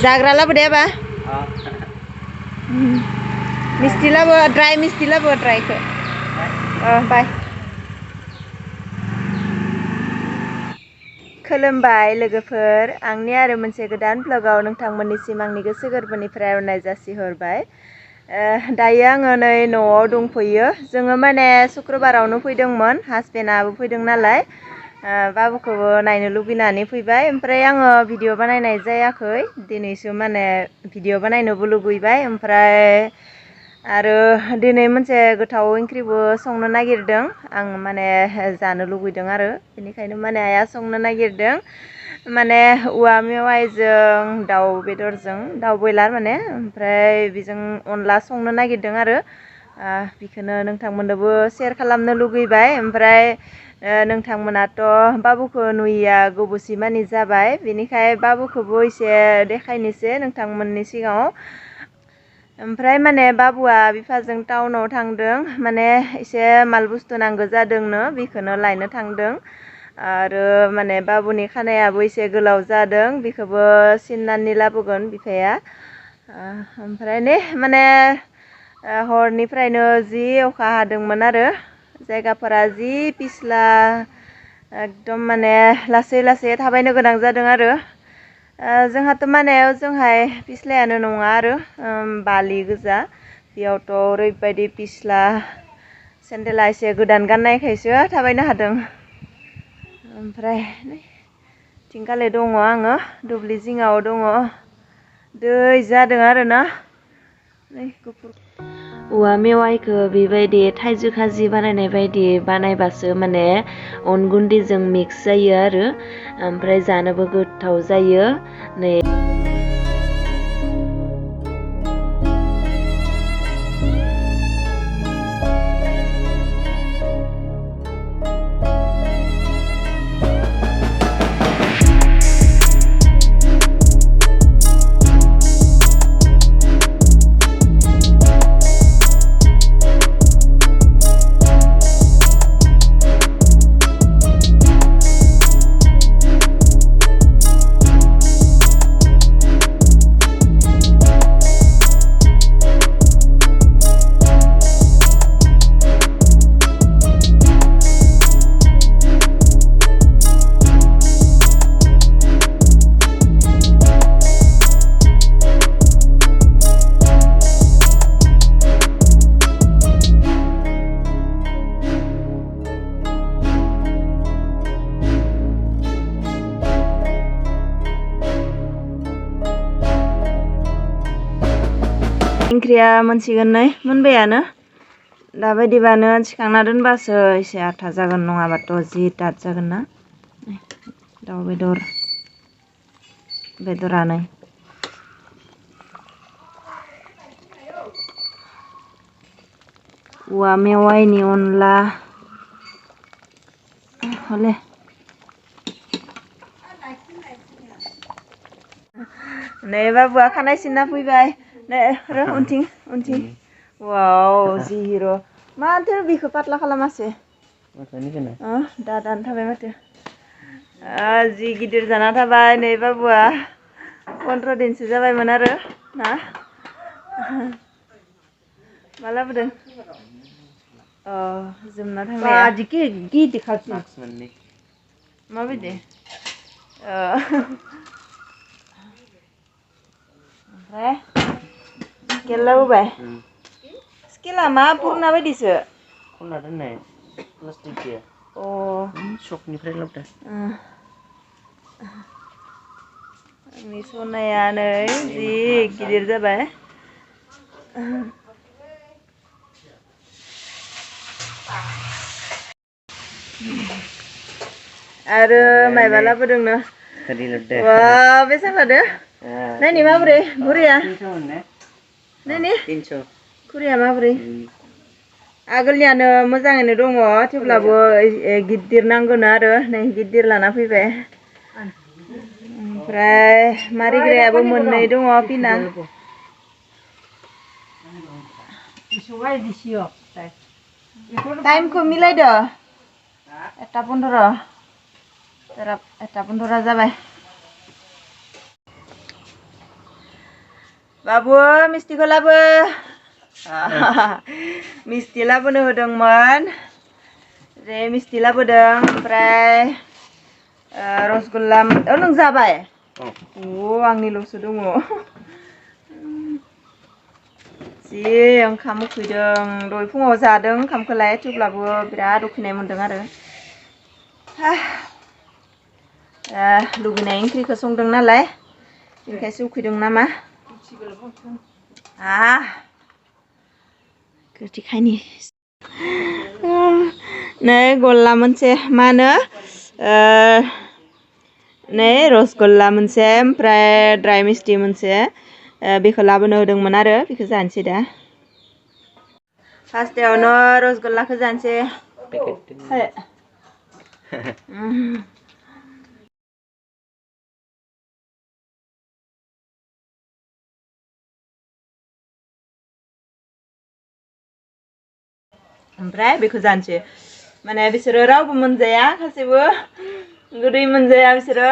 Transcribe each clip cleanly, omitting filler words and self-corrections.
जाग्रा लाबो दे बा मिस्टी लाबो ड्राई मिस्टी लाबो ड्राइखौ बाय खुलुमबाय लोगोफोर आंनि आरो मोनसे गोदान ब्लगाव नोंथांमोननिसिम आंनि गोसो गोरबोनिफ्राय अननाय जासिहरबाय दायो आङो नै न'आव दंफैयो जोङो माने शुक्रबारावनो फैदोंमोन हासबेन्डआबो फैदों नालाय बाबुखौबो नायनो लुगैनानै फैबाय ओमफ्राय आङो भिडिअ बानायनाय जायाखै दिनैसो माने भिडिअ बानायनोबो लुगैबाय ओमफ्राय आरो दिनै मोनसे गोथाव ओंख्रिबो संनो नागिरदों आं माने जानो लुगैदों आरो बेनिखायनो माने आइया संनो नागिरदों माने औवा मेवाइजों दाउ बेदरजों दाउ बयलार माने ओमफ्राय बेजों अनला संनो नागिरदों आरो बेखौनो नोंथांमोननोबो शेयार खालामनो लुगैबाय ओमफ्राय नोंथांमोनाथ' बाबुखौ नुयिया गोबावसै मानि जाबाय बेनिखाय बाबुखौबो एसे देखायनोसै नोंथांमोननि सिगाङाव ओमफ्राय माने बाबुआ बिफाजों टाउनाव थांदों माने एसे माल बुस्थु नांगौ जादोंनो बेखौनो लायनो थांदों आरो माने बाबुनि खानायाबो एसे गोलाव जादों बेखौबो सिननानै लाबोगोन बिफाया ओमफ्राय ने माने हरनिफ्रायनो जि अखा हादोंमोन आरो जायगाफोरा जि पिस्ला एकदम माने लासै लासै थाबायनो गोनां जादों आरो जोंहाथ' माने ओजोंहाय पिस्लायानो नङा आरो बालि गोजा बेयावथ' ओरैबायदि पिस्ला सेन्देला एसे गोदान गाननायखायसो थाबायनो हादों ओमफ्राय थिंखालि दङ आङो दुब्लि जिङाव दङ दै जादों आरोना नै गुफुर औवा मेवाइखौ बेबायदि थाइजौ खाजि बानायनाय बायदि बानायबासो माने अन गुन्दैजों मिक्स जायो आरो ओमफ्राय जानोबो गोथाव जायो नै ओंख्रिया मोनसिगोन नै मोनबायानो दाबायदिबानो थिखांना दोनबासो एसे आथा जागोन नङाबाथ' जि टाट जागोन ना दाउ बेदरानो औवा मेवाइनि अनला हले नै बाबुआ खानाय सिनना फैबाय नै र' उनथिं वाव जि हिर' माथो बिखौ पातला खालामासै दादानो थाबाय माथो जि गिदिर जाना थाबाय नै बाबुआ 15 दिनसो जाबायमोन आरो ना मा लाबोदों जोमना थांनाया माबायदि ओमफ्राय स्केल लाबोबाय स्केला मा पुरना बायदिसो खनना दोननाय प्लास्टिकनिया सकनिफ्राय लाबोदों आंनि सनाया नै जि गिदिर जाबाय आरो मायबा लाबोदोंनो वाव बेसेबां लादो नायनि माबोरै घुरिया नायनि घुरिया माबोरै आगोलनियानो मोजाङैनो दङ थेवब्लाबो गिदिर नांगौनो आरो नै गिदिर लाना फैबाय ओमफ्राय मारिग्रायाबो मोननै दङ पिना टाइमखौ मिलायदो 1:15 जाबाय Babu mistiखौ लाबो मिस्ति लाबोनो होदोंमोन जे मिस्ति लाबोदों ओमफ्राय रसगुल्ला नों जाबाय आंनिल'सो दङ जि ओंखाम उखैदों दहाय फुङाव जादों ओंखामखौलाय थेवब्लाबो बिराद उखैनाय मोन्दों आरो लुगैनाय ओंख्रिखौ संदों नालाय बेनिखायसो उखैदों नामा गोथैखायनि नै गल्ला मोनसे मा होनो नै रसगुल्ला मोनसे ओमफ्राय ड्राय मिस्टि मोनसे बेखौ लाबोनो होदोंमोन आरो बेखौ जानोसै दा फार्स्टआवनो रसगुल्लाखौ जानोसै ओमफ्राय बेखौ जानोसै माने बिसोरो रावबो मोनजाया गासैबो गोदै मोनजाया बिसोरो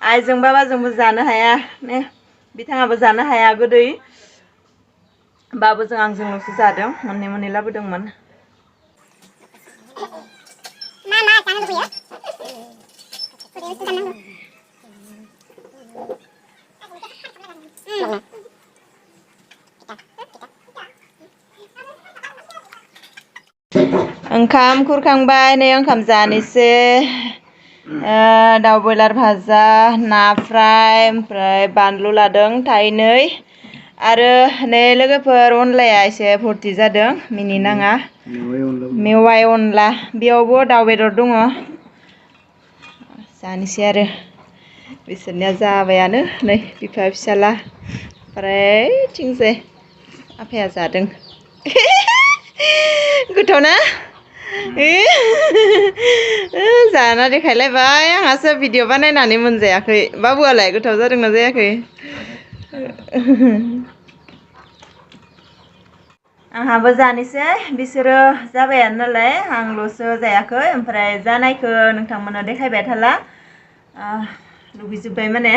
आइजों बाबाजोंबो जानो हाया ने बिथाङाबो जानो हाया गोदै बाबुजों आंजोंल'सो जादों मोननै मोननै लाबोदोंमोन ओंखाम खुरखांबाय नै ओंखाम जानोसै दाउ बयलार भाजा ना फ्राय ओमफ्राय बानलु लादों थाइनै आरो नै लोगोफोर अनलाया एसे भर्ति जादों मिनिनाङा मेवाइ अनला बेयावबो दाउ बेदर दङ जानोसै आरो बिसोरनिया जाबायानो नै बिफा फिसाला ओमफ्राय थिंजाय आफाया जादों गोथाव ना जाना देखायलायबाय आंहासो भिडिअ बानायनानै मोनजायाखै बाबुआलाय गोथाव जादोंना जायाखै आंहाबो जानोसै बिसोरो जाबायानो नालाय आंल'सो जायाखै ओमफ्राय जानायखौ नोंथांमोननो देखायबाय थाला लुगैजोब्बाय माने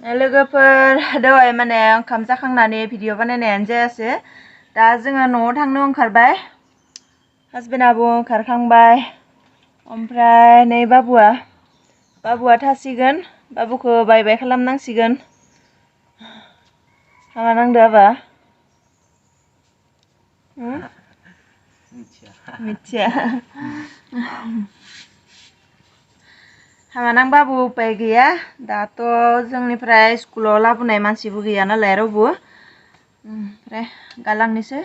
लोगोफोर दहाय माने ओंखाम जाखांनानै भिडिअ बानायनायानो जायासै दा जोङो न'आव थांनो ओंखारबाय हासबेन्डआबो ओंखारखांबाय ओमफ्राय नै बाबुआ थासिगोन बाबुखौ बाय बाय खालामनांसिगोन हामा नांदो आबा मिथिया हामा नांबाबो उपाय गैया दाथ' जोंनिफ्राय स्कुलाव लाबोनाय मानसिबो गैया नालाय रावबो ओमफ्राय गालांनोसै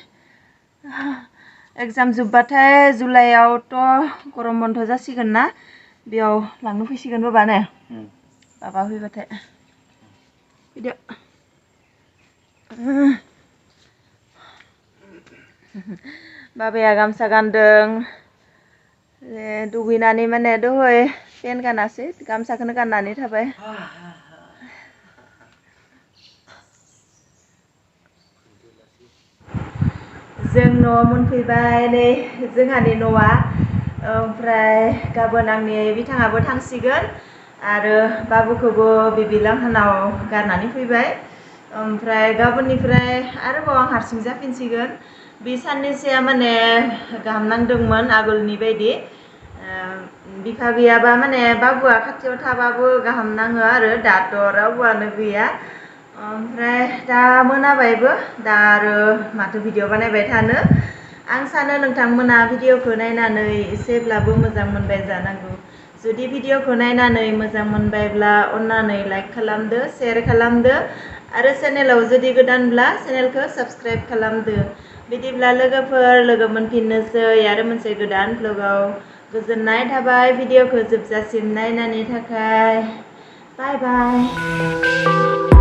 एग्जाम जोब्बाथाय जुलाइआवथ' गरम बन्द जासिगोन ना बेयाव लांनो फैसिगोन बाबानो बाबा फैबाथाय फैदो बाबाया गामसा गानदों दुगैनानै माने दहाय पेन्ट गानासै गामसाखौनो गाननानै थाबाय जों न'आव मोनफैबाय नै जोंहानि न'आ ओमफ्राय गाबोन आंनि बिथाङाबो थांसिगोन आरो बाबुखौबो बिबिलांहानाव गारनानै फैबाय ओमफ्राय गाबोननिफ्राय आरोबाव आं हारसिं जाफिनसिगोन बे साननैसोआ माने गाहाम नांदोंमोन आगोलनि बायदि बिफा गैयाबा माने बाबुआ खाथियाव थाबाबो गाहाम नाङो आरो दाथ' रावबोआनो गैया ओमफ्राय दा मोनाबायबो दा आरो माथो भिडिअ बानायबाय थानो आं सानो नोंथांमोना भिडिअखौ नायनानै एसेब्लाबो मोजां मोनबाय जानांगौ जुदि भिडिअखौ नायनानै मोजां मोनबायब्ला अन्नानै लाइक खालामदो शेयार खालामदो आरो चेनेलाव जुदि गोदानब्ला चेनेलखौ साबस्क्राइब खालामदो बिदिब्ला लोगोफोर लोगो मोनफिननोसै आरो मोनसे गोदान भ्लगाव गोजोननाय थाबाय भिडिअखौ जोबजासिम नायनायनि थाखाय बाय बाय